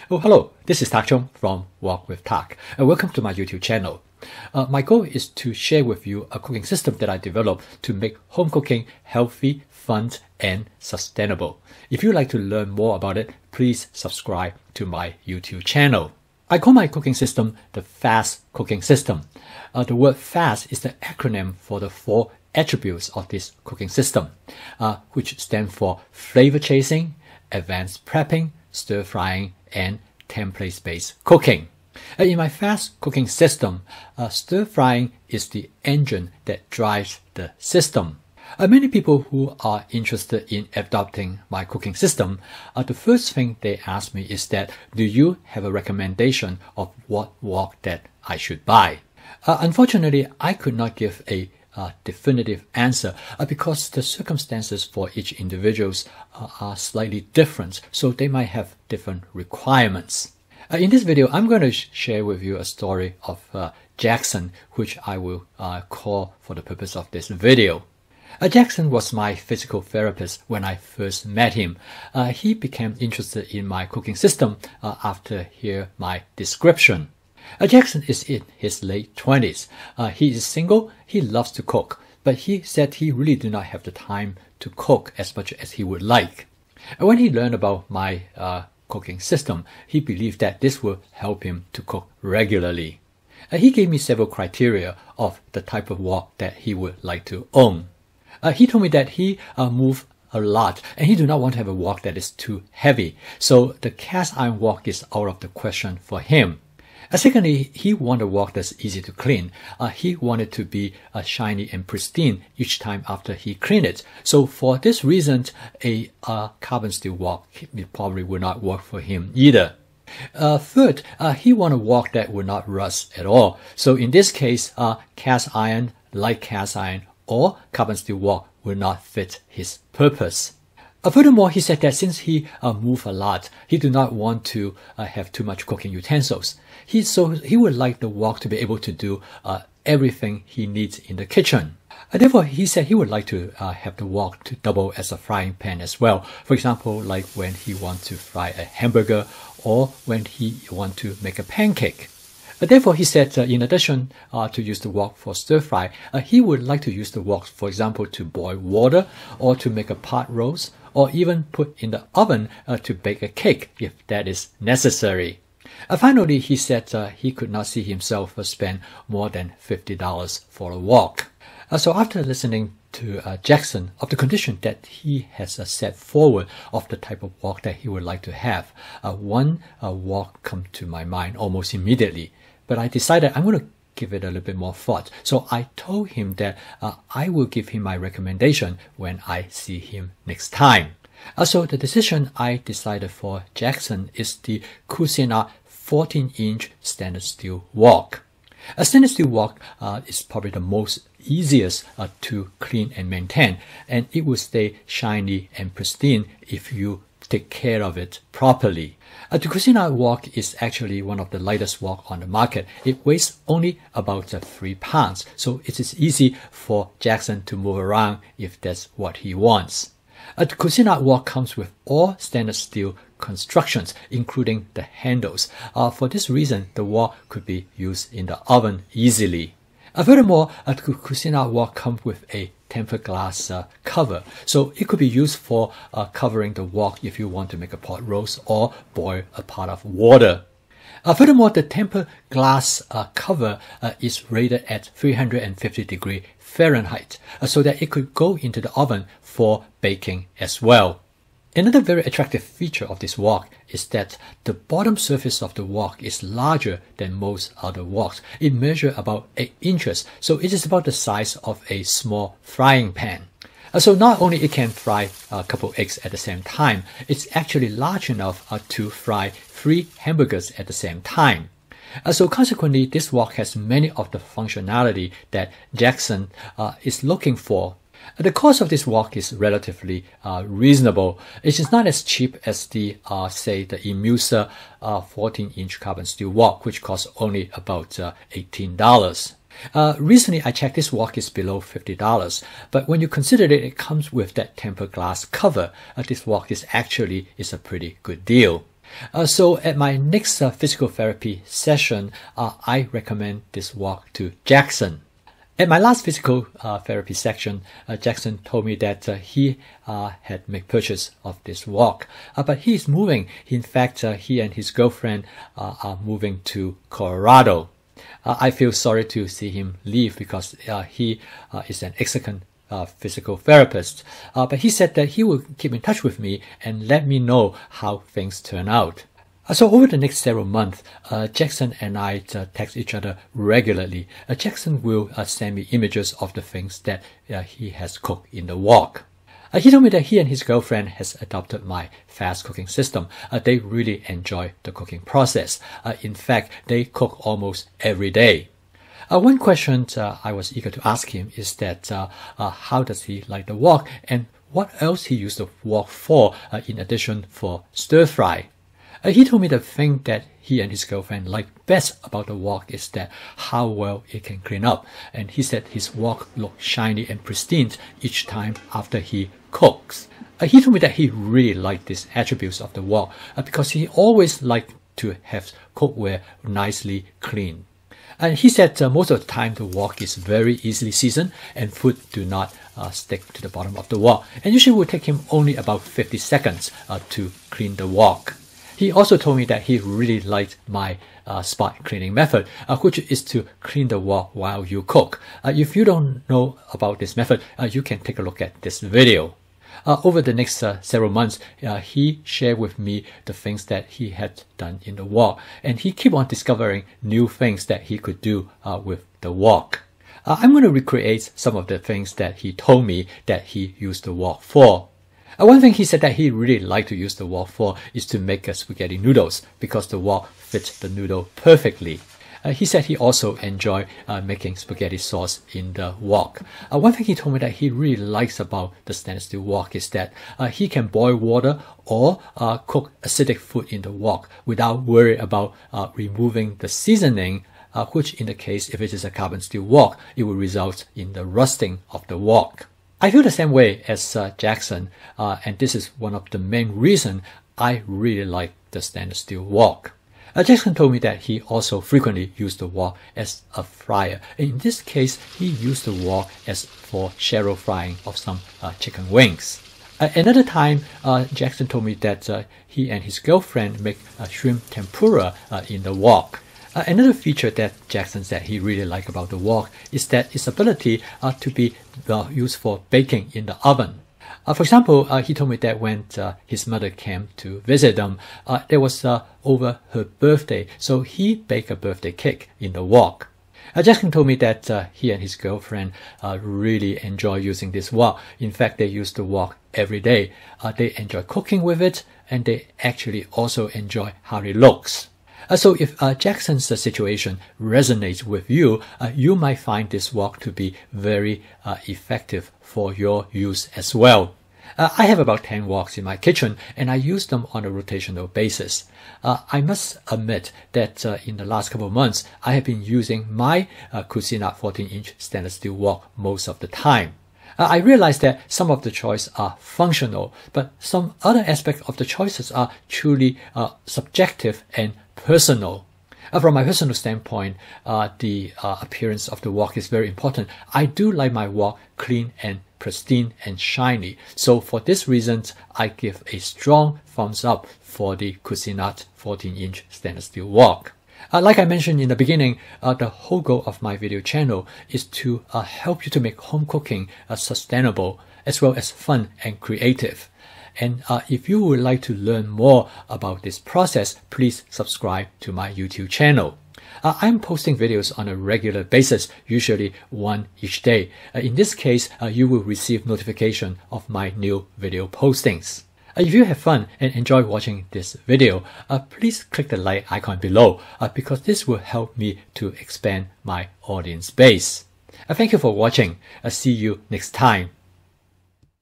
Oh, hello, this is Tak Chung from Walk with Tak, and welcome to my YouTube channel. My goal is to share with you a cooking system that I developed to make home cooking healthy, fun, and sustainable. If you'd like to learn more about it, please subscribe to my YouTube channel. I call my cooking system the Fast Cooking System. The word FAST is the acronym for the 4 attributes of this cooking system, which stand for flavor chasing, advanced prepping, stir frying, and template-based cooking. In my fast cooking system, stir frying is the engine that drives the system. Many people who are interested in adopting my cooking system, the first thing they ask me is that, do you have a recommendation of what wok that I should buy? Unfortunately, I could not give a definitive answer because the circumstances for each individuals are slightly different, so they might have different requirements. In this video, I'm going to share with you a story of Jackson, which I will call for the purpose of this video. Jackson was my physical therapist when I first met him. He became interested in my cooking system after hearing my description. Jackson is in his late 20s. He is single, he loves to cook, but he said he really do not have the time to cook as much as he would like. When he learned about my cooking system, he believed that this will help him to cook regularly. He gave me several criteria of the type of wok that he would like to own. He told me that he moved a lot and he do not want to have a wok that is too heavy, so the cast iron wok is out of the question for him. Secondly, he wanted a wok that's easy to clean. He wanted to be shiny and pristine each time after he cleaned it. So for this reason, a carbon steel wok probably would not work for him either. Third, he wanted a wok that would not rust at all. So in this case, cast iron, light cast iron, or carbon steel wok would not fit his purpose. Furthermore, he said that since he moved a lot, he do not want to have too much cooking utensils. So he would like the wok to be able to do everything he needs in the kitchen. Therefore, he said he would like to have the wok to double as a frying pan as well. For example, like when he wants to fry a hamburger or when he wants to make a pancake. Therefore, he said in addition to use the wok for stir fry, he would like to use the wok, for example, to boil water or to make a pot roast, or even put in the oven to bake a cake if that is necessary. Finally, he said he could not see himself spend more than $50 for a wok. So after listening to Jackson of the condition that he has set forward of the type of wok that he would like to have, one wok come to my mind almost immediately. But I decided I'm going to give it a little bit more thought. So I told him that I will give him my recommendation when I see him next time. So the decision I decided for Jackson is the Cuisinart 14-inch stainless steel wok. A stainless steel wok is probably the most easiest to clean and maintain, and it will stay shiny and pristine if you take care of it properly. The Cuisinart wok is actually one of the lightest wok on the market. It weighs only about 3 pounds, so it is easy for Jackson to move around if that's what he wants. The Cuisinart wok comes with all stainless steel constructions, including the handles. For this reason, the wok could be used in the oven easily. Furthermore, the Cuisinart wok comes with a tempered glass cover, so it could be used for covering the wok if you want to make a pot roast or boil a pot of water. Furthermore, the tempered glass cover is rated at 350 degrees Fahrenheit, so that it could go into the oven for baking as well. Another very attractive feature of this wok is that the bottom surface of the wok is larger than most other woks. It measures about 8 inches, so it is about the size of a small frying pan. So not only it can fry a couple eggs at the same time, it's actually large enough to fry 3 hamburgers at the same time. So consequently, this wok has many of the functionality that Jackson is looking for. The cost of this wok is relatively reasonable. It is not as cheap as the, say, the Imusa 14-inch carbon steel wok, which costs only about $18. Recently, I checked this wok is below $50, but when you consider it, it comes with that tempered glass cover. This wok is a pretty good deal. So at my next physical therapy session, I recommend this wok to Jackson. At my last physical therapy section, Jackson told me that he had made purchase of this wok, but he is moving. In fact, he and his girlfriend are moving to Colorado. I feel sorry to see him leave because he is an excellent physical therapist, but he said that he will keep in touch with me and let me know how things turn out. So over the next several months, Jackson and I text each other regularly. Jackson will send me images of the things that he has cooked in the wok. He told me that he and his girlfriend has adopted my fast cooking system. They really enjoy the cooking process. In fact, they cook almost every day. One question I was eager to ask him is that how does he like the wok and what else he used the wok for in addition for stir fry. He told me the thing that he and his girlfriend like best about the wok is that how well it can clean up. And he said his wok looks shiny and pristine each time after he cooks. He told me that he really liked these attributes of the wok because he always liked to have cookware nicely clean. And he said most of the time the wok is very easily seasoned and food do not stick to the bottom of the wok. And usually it will take him only about 50 seconds to clean the wok. He also told me that he really liked my spot cleaning method, which is to clean the wok while you cook. If you don't know about this method, you can take a look at this video. Over the next several months, he shared with me the things that he had done in the wok, and he kept on discovering new things that he could do with the wok. I'm going to recreate some of the things that he told me that he used the wok for. One thing he said that he really liked to use the wok for is to make spaghetti noodles because the wok fits the noodle perfectly. He said he also enjoyed making spaghetti sauce in the wok. One thing he told me that he really likes about the stainless steel wok is that he can boil water or cook acidic food in the wok without worry about removing the seasoning, which in the case, if it is a carbon steel wok, it will result in the rusting of the wok. I feel the same way as Jackson, and this is one of the main reasons I really like the stainless steel wok. Jackson told me that he also frequently used the wok as a fryer. In this case, he used the wok as for shallow frying of some chicken wings. Another time, Jackson told me that he and his girlfriend make shrimp tempura in the wok. Another feature that Jackson said he really liked about the wok is that its ability to be used for baking in the oven. For example, he told me that when his mother came to visit them, it was over her birthday, so he baked a birthday cake in the wok. Jackson told me that he and his girlfriend really enjoy using this wok. In fact, they use the wok every day. They enjoy cooking with it, and they actually also enjoy how it looks. So if Jackson's situation resonates with you, you might find this wok to be very effective for your use as well. I have about 10 woks in my kitchen and I use them on a rotational basis. I must admit that in the last couple of months, I have been using my Cuisinart 14-inch stainless steel wok most of the time. I realize that some of the choices are functional, but some other aspects of the choices are truly subjective and personal. From my personal standpoint, the appearance of the wok is very important. I do like my wok clean and pristine and shiny. So for this reason, I give a strong thumbs up for the Cuisinart 14-inch stainless steel wok. Like I mentioned in the beginning, the whole goal of my video channel is to help you to make home cooking sustainable as well as fun and creative. And if you would like to learn more about this process, please subscribe to my YouTube channel. I'm posting videos on a regular basis, usually one each day. In this case, you will receive notification of my new video postings. If you have fun and enjoy watching this video, please click the like icon below because this will help me to expand my audience base. Thank you for watching. See you next time.